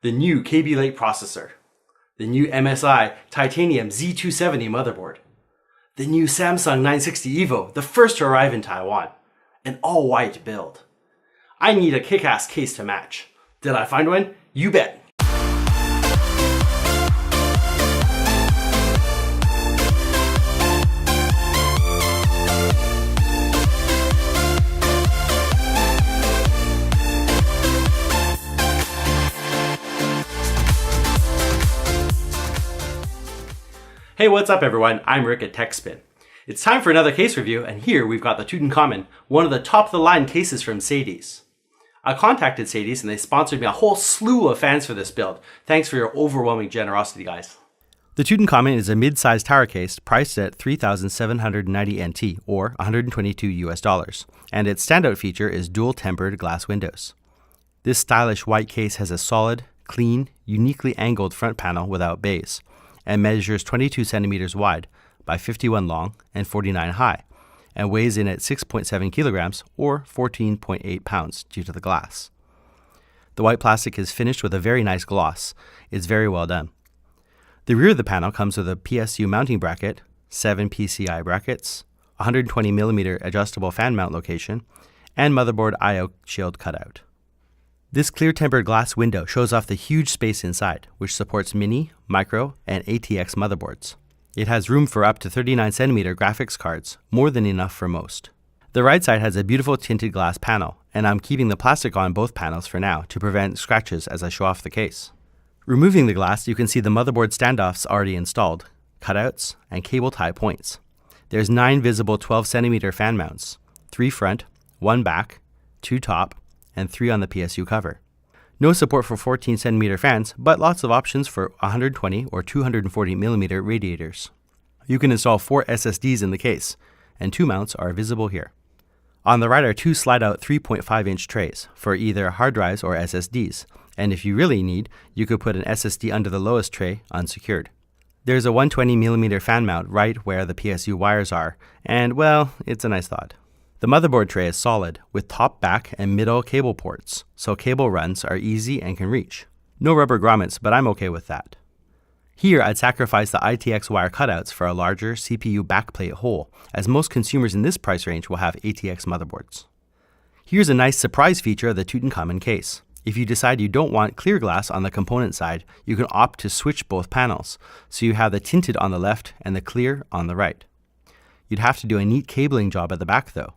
the new KB Lake processor, the new MSI Titanium Z270 motherboard, the new Samsung 960 EVO, the first to arrive in Taiwan, an all-white build. I need a kick-ass case to match. Did I find one? You bet! Hey, what's up everyone? I'm Rick at Techspin. It's time for another case review, and here we've got the Tutankhamun, one of the top-of-the-line cases from Sadie's. I contacted Sadie's and they sponsored me a whole slew of fans for this build. Thanks for your overwhelming generosity, guys. The Tutankhamun is a mid-sized tower case priced at 3,790 NT, or $122 US, and its standout feature is dual-tempered glass windows. This stylish white case has a solid, clean, uniquely angled front panel without bays, and measures 22 centimeters wide by 51 long and 49 high, and weighs in at 6.7 kilograms or 14.8 pounds due to the glass. The white plastic is finished with a very nice gloss. It's very well done. The rear of the panel comes with a PSU mounting bracket, 7 PCI brackets, 120mm adjustable fan mount location, and motherboard I/O shield cutout. This clear tempered glass window shows off the huge space inside, which supports mini, micro, and ATX motherboards. It has room for up to 39cm graphics cards, more than enough for most. The right side has a beautiful tinted glass panel, and I'm keeping the plastic on both panels for now to prevent scratches as I show off the case. Removing the glass, you can see the motherboard standoffs already installed, cutouts, and cable tie points. There's 9 visible 12cm fan mounts, 3 front, 1 back, 2 top, and 3 on the PSU cover. No support for 14cm fans, but lots of options for 120 or 240mm radiators. You can install 4 SSDs in the case, and 2 mounts are visible here. On the right are 2 slide-out 3.5-inch trays for either hard drives or SSDs, and if you really need, you could put an SSD under the lowest tray unsecured. There's a 120mm fan mount right where the PSU wires are, and well, it's a nice thought. The motherboard tray is solid, with top, back, and middle cable ports, so cable runs are easy and can reach. No rubber grommets, but I'm okay with that. Here, I'd sacrifice the ITX wire cutouts for a larger CPU backplate hole, as most consumers in this price range will have ATX motherboards. Here's a nice surprise feature of the Tutankhamun case. If you decide you don't want clear glass on the component side, you can opt to switch both panels, so you have the tinted on the left and the clear on the right. You'd have to do a neat cabling job at the back though.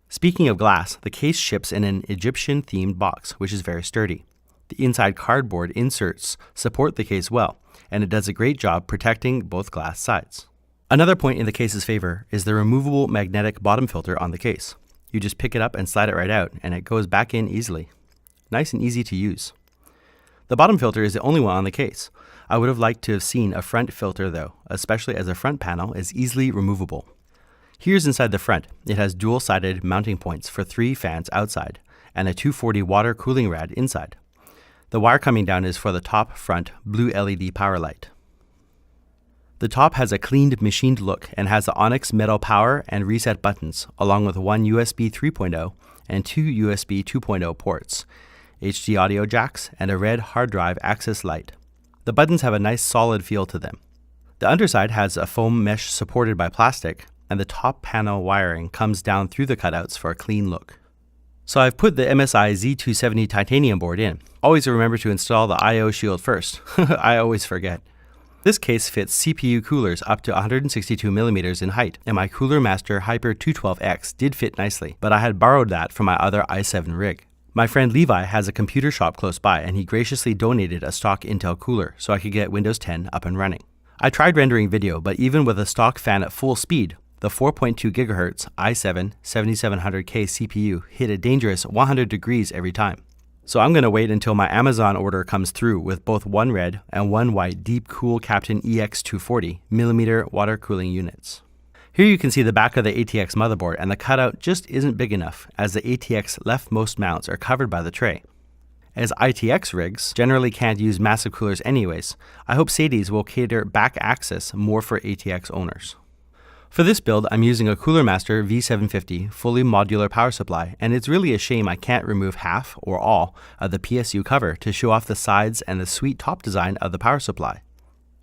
Speaking of glass, the case ships in an Egyptian-themed box, which is very sturdy. The inside cardboard inserts support the case well, and it does a great job protecting both glass sides. Another point in the case's favor is the removable magnetic bottom filter on the case. You just pick it up and slide it right out, and it goes back in easily. Nice and easy to use. The bottom filter is the only one on the case. I would have liked to have seen a front filter though, especially as the front panel is easily removable. Here's inside the front. It has dual-sided mounting points for 3 fans outside and a 240 water cooling rad inside. The wire coming down is for the top front blue LED power light. The top has a cleaned machined look and has the onyx metal power and reset buttons, along with 1 USB 3.0 and 2 USB 2.0 ports, HD audio jacks, and a red hard drive access light. The buttons have a nice solid feel to them. The underside has a foam mesh supported by plastic, and the top panel wiring comes down through the cutouts for a clean look. So I've put the MSI Z270 titanium board in. Always remember to install the I/O shield first. I always forget. This case fits CPU coolers up to 162mm in height, and my Cooler Master Hyper 212X did fit nicely, but I had borrowed that from my other i7 rig. My friend Levi has a computer shop close by, and he graciously donated a stock Intel cooler so I could get Windows 10 up and running. I tried rendering video, but even with a stock fan at full speed, the 4.2 GHz i7 7700K CPU hit a dangerous 100 degrees every time. So I'm going to wait until my Amazon order comes through with both 1 red and 1 white Deep Cool Captain EX240mm water cooling units. Here you can see the back of the ATX motherboard, and the cutout just isn't big enough as the ATX leftmost mounts are covered by the tray. As ITX rigs generally can't use massive coolers anyways, I hope Sadie's will cater back access more for ATX owners. For this build, I'm using a Cooler Master V750 fully modular power supply, and it's really a shame I can't remove half or all of the PSU cover to show off the sides and the sweet top design of the power supply.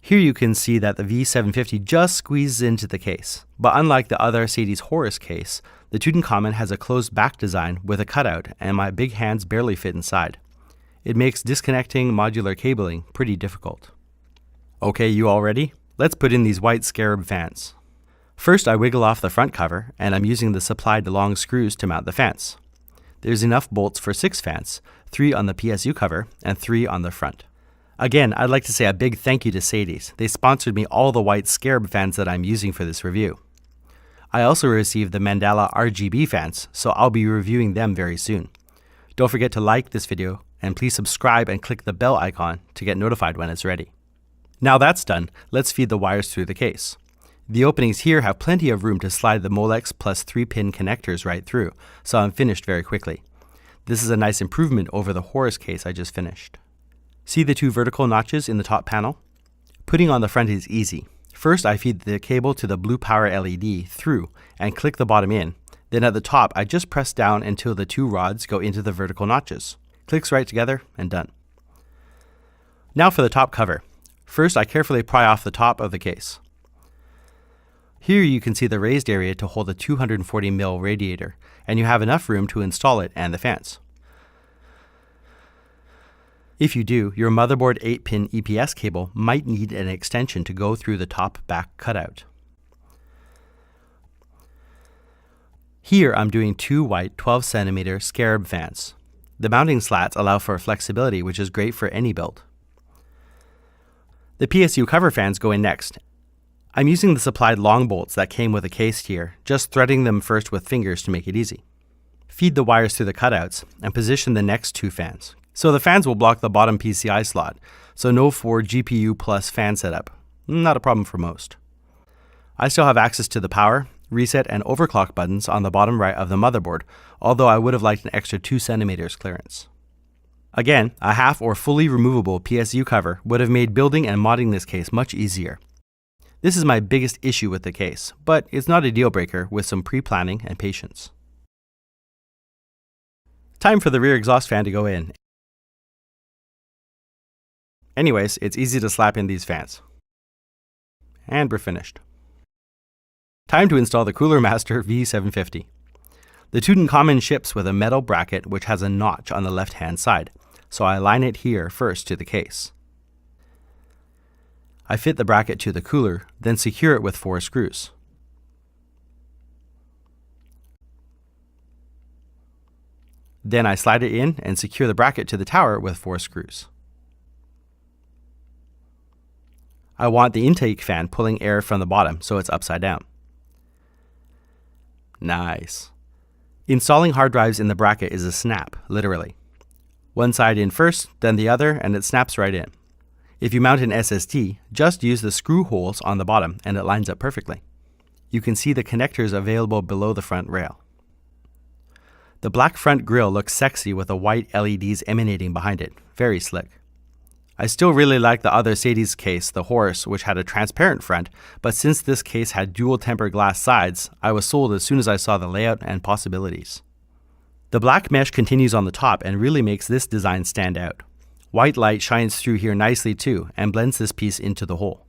Here you can see that the V750 just squeezes into the case, but unlike the other Sadie's Horus case, the Tutankhamun has a closed back design with a cutout and my big hands barely fit inside. It makes disconnecting modular cabling pretty difficult. Okay, you all ready? Let's put in these white scarab fans. First, I wiggle off the front cover, and I'm using the supplied long screws to mount the fans. There's enough bolts for 6 fans, 3 on the PSU cover and 3 on the front. Again, I'd like to say a big thank you to Sadie's. They sponsored me all the white scarab fans that I'm using for this review. I also received the Mandala RGB fans, so I'll be reviewing them very soon. Don't forget to like this video, and please subscribe and click the bell icon to get notified when it's ready. Now that's done, let's feed the wires through the case. The openings here have plenty of room to slide the Molex plus 3-pin connectors right through, so I'm finished very quickly. This is a nice improvement over the Horus case I just finished. See the 2 vertical notches in the top panel? Putting on the front is easy. First, I feed the cable to the blue power LED through and click the bottom in. Then at the top, I just press down until the 2 rods go into the vertical notches. Clicks right together and done. Now for the top cover. First, I carefully pry off the top of the case. Here you can see the raised area to hold a 240mm radiator, and you have enough room to install it and the fans. If you do, your motherboard 8-pin EPS cable might need an extension to go through the top back cutout. Here I'm doing 2 white 12cm scarab fans. The mounting slats allow for flexibility, which is great for any build. The PSU cover fans go in next. I'm using the supplied long bolts that came with the case here, just threading them first with fingers to make it easy. Feed the wires through the cutouts and position the next 2 fans. So the fans will block the bottom PCI slot, so no 4 GPU plus fan setup. Not a problem for most. I still have access to the power, reset, and overclock buttons on the bottom right of the motherboard, although I would have liked an extra 2 cm clearance. Again, a half or fully removable PSU cover would have made building and modding this case much easier. This is my biggest issue with the case, but it's not a deal breaker with some pre-planning and patience. Time for the rear exhaust fan to go in. Anyways, it's easy to slap in these fans. And we're finished. Time to install the Cooler Master V750. The Tutankhamun ships with a metal bracket which has a notch on the left-hand side, so I align it here first to the case. I fit the bracket to the cooler, then secure it with 4 screws. Then I slide it in and secure the bracket to the tower with 4 screws. I want the intake fan pulling air from the bottom, so it's upside down. Nice. Installing hard drives in the bracket is a snap, literally. One side in first, then the other, and it snaps right in. If you mount an SSD, just use the screw holes on the bottom and it lines up perfectly. You can see the connectors available below the front rail. The black front grille looks sexy with the white LEDs emanating behind it. Very slick. I still really like the other Sadie's case, the Horus, which had a transparent front, but since this case had dual tempered glass sides, I was sold as soon as I saw the layout and possibilities. The black mesh continues on the top and really makes this design stand out. White light shines through here nicely too and blends this piece into the whole.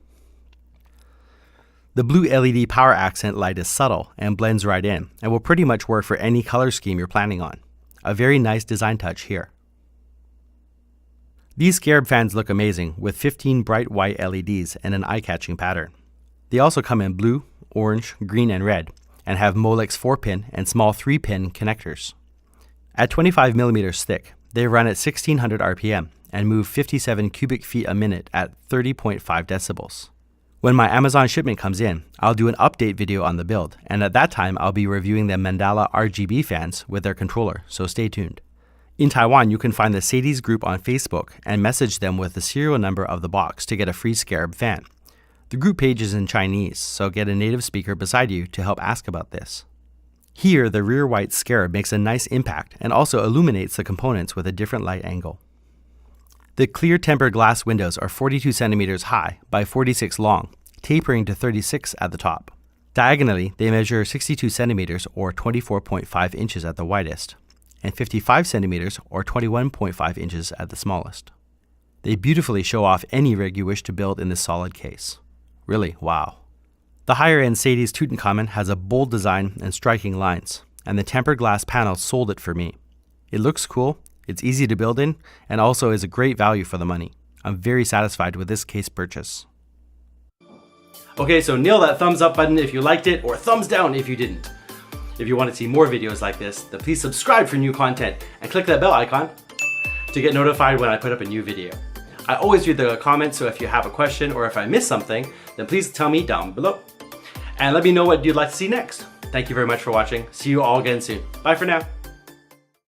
The blue LED power accent light is subtle and blends right in and will pretty much work for any color scheme you're planning on. A very nice design touch here. These scarab fans look amazing with 15 bright white LEDs and an eye-catching pattern. They also come in blue, orange, green, and red and have Molex 4-pin and small 3-pin connectors. At 25mm thick, they run at 1600 RPM and move 57 cubic feet a minute at 30.5 decibels. When my Amazon shipment comes in, I'll do an update video on the build, and at that time I'll be reviewing the Mandala RGB fans with their controller, so stay tuned. In Taiwan, you can find the Sadie's group on Facebook and message them with the serial number of the box to get a free scarab fan. The group page is in Chinese, so get a native speaker beside you to help ask about this. Here, the rear white scarab makes a nice impact and also illuminates the components with a different light angle. The clear tempered glass windows are 42 centimeters high by 46 long, tapering to 36 at the top. Diagonally, they measure 62 centimeters or 24.5 inches at the widest, and 55 centimeters or 21.5 inches at the smallest. They beautifully show off any rig you wish to build in this solid case. Really, wow. The higher-end Sadie's Tutankhamun has a bold design and striking lines, and the tempered glass panel sold it for me. It looks cool, it's easy to build in, and also is a great value for the money. I'm very satisfied with this case purchase. Okay, so nail that thumbs up button if you liked it, or thumbs down if you didn't. If you want to see more videos like this, then please subscribe for new content and click that bell icon to get notified when I put up a new video. I always read the comments, so if you have a question or if I missed something, then please tell me down below. And let me know what you'd like to see next. Thank you very much for watching. See you all again soon. Bye for now.